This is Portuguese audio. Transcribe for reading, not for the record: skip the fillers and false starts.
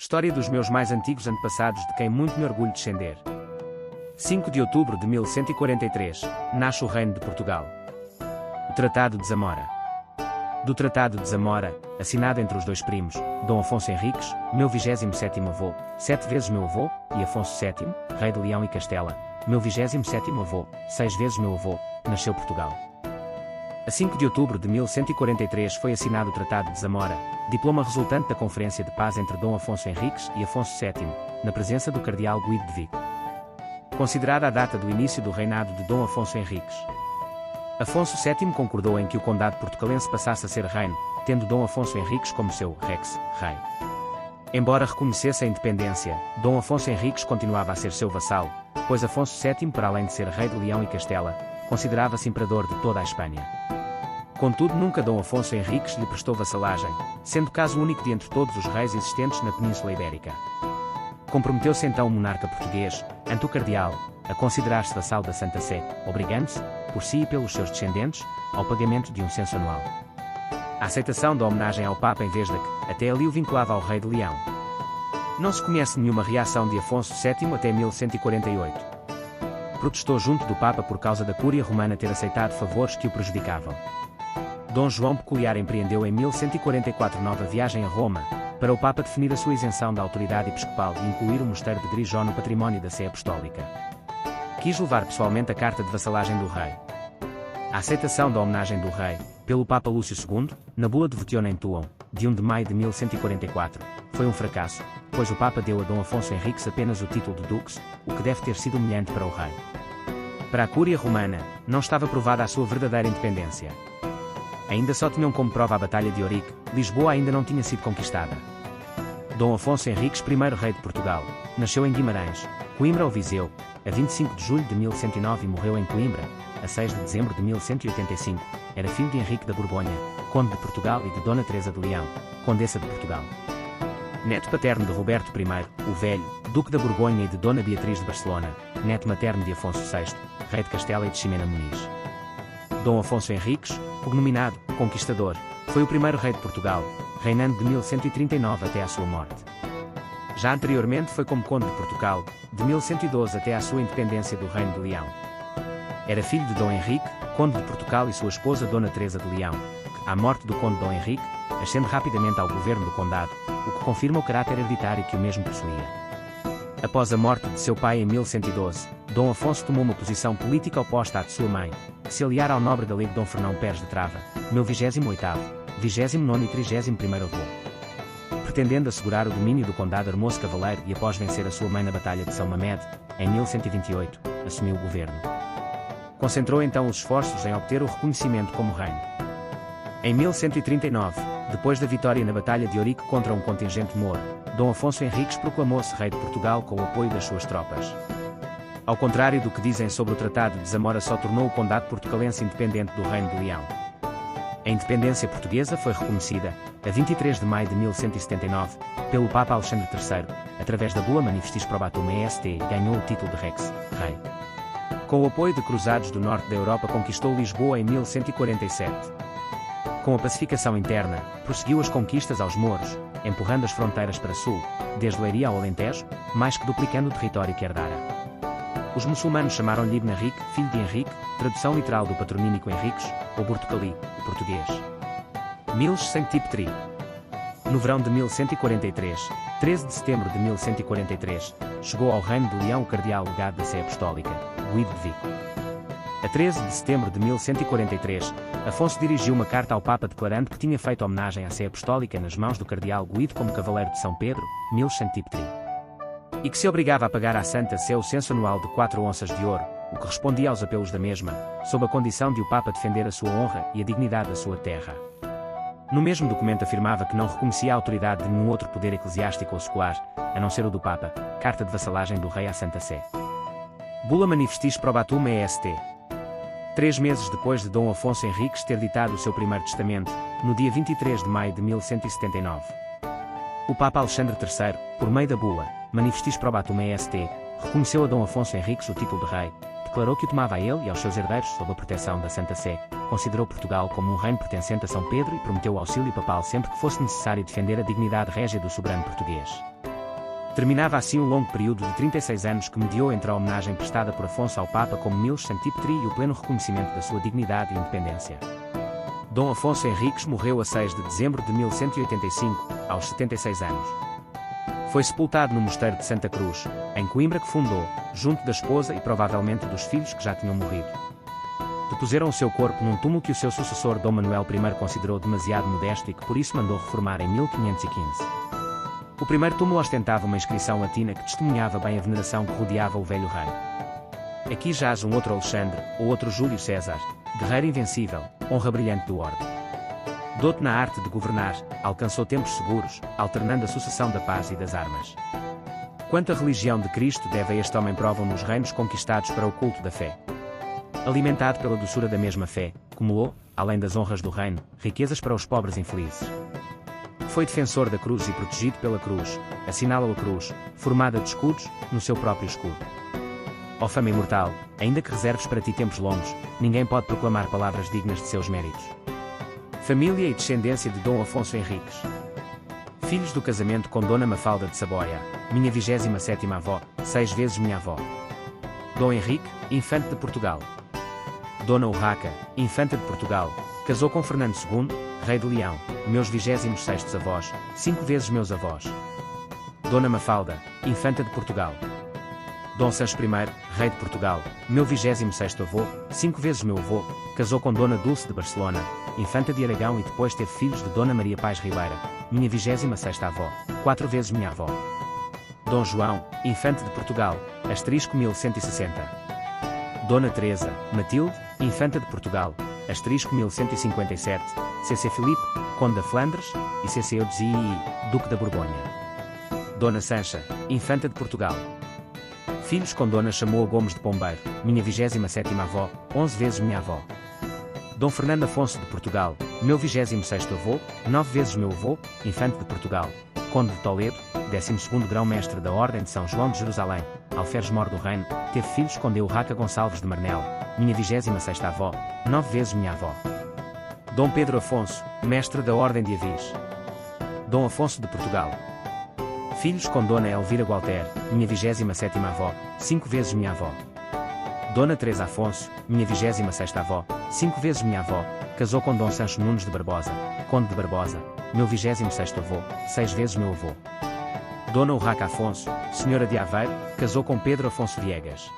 História dos meus mais antigos antepassados de quem muito me orgulho descender. 5 de outubro de 1143, nasce o Reino de Portugal. O Tratado de Zamora. Do Tratado de Zamora, assinado entre os dois primos, Dom Afonso Henriques, meu 27º avô, 7 vezes meu avô, e Afonso VII, rei de Leão e Castela, meu 27º avô, 6 vezes meu avô, nasceu Portugal. A 5 de outubro de 1143 foi assinado o Tratado de Zamora, diploma resultante da Conferência de Paz entre Dom Afonso Henriques e Afonso VII, na presença do cardeal Guido de Vico. Considerada a data do início do reinado de Dom Afonso Henriques. Afonso VII concordou em que o condado portucalense passasse a ser reino, tendo Dom Afonso Henriques como seu rex, rei. Embora reconhecesse a independência, Dom Afonso Henriques continuava a ser seu vassalo, pois Afonso VII, para além de ser rei de Leão e Castela, considerava-se imperador de toda a Espanha. Contudo, nunca Dom Afonso Henriques lhe prestou vassalagem, sendo caso único de entre todos os reis existentes na Península Ibérica. Comprometeu-se então o monarca português, ante o cardeal, a considerar-se vassalo da Santa Sé, obrigando-se, por si e pelos seus descendentes, ao pagamento de um censo anual. A aceitação da homenagem ao Papa em vez da que, até ali o vinculava ao rei de Leão. Não se conhece nenhuma reação de Afonso VII até 1148. Protestou junto do Papa por causa da Cúria Romana ter aceitado favores que o prejudicavam. Dom João Peculiar empreendeu em 1144 nova viagem a Roma, para o Papa definir a sua isenção da autoridade episcopal e incluir o mosteiro de Grijó no património da Sé Apostólica. Quis levar pessoalmente a carta de vassalagem do rei. A aceitação da homenagem do rei, pelo Papa Lúcio II, na bula de Votione em Tuam, de 1 de maio de 1144, foi um fracasso, pois o Papa deu a Dom Afonso Henriques apenas o título de Dux, o que deve ter sido humilhante para o rei. Para a Cúria Romana, não estava provada a sua verdadeira independência. Ainda só tinham como prova a Batalha de Ourique, Lisboa ainda não tinha sido conquistada. Dom Afonso Henriques, primeiro rei de Portugal, nasceu em Guimarães, Coimbra ou Viseu, a 25 de julho de 1109 e morreu em Coimbra, a 6 de dezembro de 1185, era filho de Henrique da Borgonha, conde de Portugal e de Dona Teresa de Leão, condessa de Portugal. Neto paterno de Roberto I, o Velho, duque da Borgonha e de Dona Beatriz de Barcelona, neto materno de Afonso VI, rei de Castela e de Ximena Muniz. Dom Afonso Henriques, cognominado Conquistador, foi o primeiro rei de Portugal, reinando de 1139 até à sua morte. Já anteriormente foi como conde de Portugal, de 1112 até à sua independência do Reino de Leão. Era filho de Dom Henrique, conde de Portugal e sua esposa Dona Teresa de Leão, que, à morte do conde Dom Henrique, ascende rapidamente ao governo do condado, o que confirma o caráter hereditário que o mesmo possuía. Após a morte de seu pai em 1112, Dom Afonso tomou uma posição política oposta à de sua mãe, que se aliara ao nobre galego Dom Fernão Pérez de Trava, meu 28º, 29º e 31º avô. Pretendendo assegurar o domínio do condado, armou-se cavaleiro e, após vencer a sua mãe na Batalha de São Mamed, em 1128, assumiu o governo. Concentrou então os esforços em obter o reconhecimento como reino. Em 1139, depois da vitória na Batalha de Ourique contra um contingente moro, Dom Afonso Henriques proclamou-se rei de Portugal com o apoio das suas tropas. Ao contrário do que dizem sobre o Tratado de Zamora, só tornou o condado portucalense independente do Reino de Leão. A independência portuguesa foi reconhecida, a 23 de maio de 1179, pelo Papa Alexandre III, através da bula Manifestis Probatum Est, e ganhou o título de Rex, rei. Com o apoio de cruzados do norte da Europa, conquistou Lisboa em 1147. Com a pacificação interna, prosseguiu as conquistas aos mouros, empurrando as fronteiras para sul, desde Leiria ao Alentejo, mais que duplicando o território que herdara. Os muçulmanos chamaram-lhe Ibn Henrique, filho de Henrique, tradução literal do patronímico Henriques, ou Bortocali, o português. Miles Saint-Tiptri. No verão de 1143, 13 de setembro de 1143, chegou ao Reino de Leão o cardeal legado da Sé Apostólica, Guido de Vico. A 13 de setembro de 1143, Afonso dirigiu uma carta ao Papa declarando que tinha feito homenagem à Sé Apostólica nas mãos do cardeal Guido como cavaleiro de São Pedro, Miles Saint-Tiptri. E que se obrigava a pagar à Santa Sé o censo anual de 4 onças de ouro, o que respondia aos apelos da mesma, sob a condição de o Papa defender a sua honra e a dignidade da sua terra. No mesmo documento afirmava que não reconhecia a autoridade de nenhum outro poder eclesiástico ou secular, a não ser o do Papa, carta de vassalagem do rei à Santa Sé. Bula Manifestis Probatum Est. 3 meses depois de Dom Afonso Henriques ter ditado o seu primeiro testamento, no dia 23 de maio de 1179. O Papa Alexandre III, por meio da bula Manifestis Probatum Est, reconheceu a Dom Afonso Henriques o título de rei, declarou que o tomava a ele e aos seus herdeiros sob a proteção da Santa Sé, considerou Portugal como um reino pertencente a São Pedro e prometeu o auxílio papal sempre que fosse necessário defender a dignidade régia do soberano português. Terminava assim um longo período de 36 anos que mediou entre a homenagem prestada por Afonso ao Papa como Miles Sanctipetri e o pleno reconhecimento da sua dignidade e independência. Dom Afonso Henriques morreu a 6 de dezembro de 1185, aos 76 anos. Foi sepultado no Mosteiro de Santa Cruz, em Coimbra, que fundou, junto da esposa e provavelmente dos filhos que já tinham morrido. Depuseram o seu corpo num túmulo que o seu sucessor Dom Manuel I considerou demasiado modesto e que por isso mandou reformar em 1515. O primeiro túmulo ostentava uma inscrição latina que testemunhava bem a veneração que rodeava o velho rei. Aqui jaz um outro Alexandre, ou outro Júlio César, guerreiro invencível, honra brilhante do orbe. Douto na arte de governar, alcançou tempos seguros, alternando a sucessão da paz e das armas. Quanto à religião de Cristo deve a este homem provam nos reinos conquistados para o culto da fé. Alimentado pela doçura da mesma fé, acumulou, além das honras do reino, riquezas para os pobres infelizes. Foi defensor da cruz e protegido pela cruz, assinala a cruz, formada de escudos, no seu próprio escudo. Ó fama imortal, ainda que reserves para ti tempos longos, ninguém pode proclamar palavras dignas de seus méritos. Família e descendência de Dom Afonso Henriques. Filhos do casamento com Dona Mafalda de Saboia, minha 27ª avó, 6 vezes minha avó. Dom Henrique, infante de Portugal. Dona Urraca, infanta de Portugal, casou com Fernando II, rei de Leão, meus 26º avós, 5 vezes meus avós. Dona Mafalda, infanta de Portugal. Dom Sancho I, rei de Portugal, meu 26º avô, 5 vezes meu avô, casou com Dona Dulce de Barcelona, infanta de Aragão e depois teve filhos de Dona Maria Paz Ribeira, minha 26ª avó, 4 vezes minha avó. Dom João, infante de Portugal, asterisco 1160. Dona Teresa, Matilde, infanta de Portugal, asterisco 1157, C.C. Filipe, conde da Flandres, e C.C. Eudzi, duque da Borgonha. Dona Sancha, infanta de Portugal. Filhos com Dona Chamoa Gomes de Pombeiro, minha 27ª avó, 11 vezes minha avó. Dom Fernando Afonso de Portugal, meu 26º avô, 9 vezes meu avô, infante de Portugal. Conde de Toledo, 12º grão-mestre da Ordem de São João de Jerusalém, alferes-mor do reino, teve filhos com Urraca Gonçalves de Marnel, minha 26ª avó, 9 vezes minha avó. Dom Pedro Afonso, mestre da Ordem de Avis. Dom Afonso de Portugal. Filhos com Dona Elvira Gualter, minha 27ª avó, 5 vezes minha avó. Dona Teresa Afonso, minha 26ª avó, 5 vezes minha avó, casou com Dom Sancho Nunes de Barbosa, conde de Barbosa, meu 26º avô, 6 vezes meu avô. Dona Urraca Afonso, senhora de Aveiro, casou com Pedro Afonso Viegas.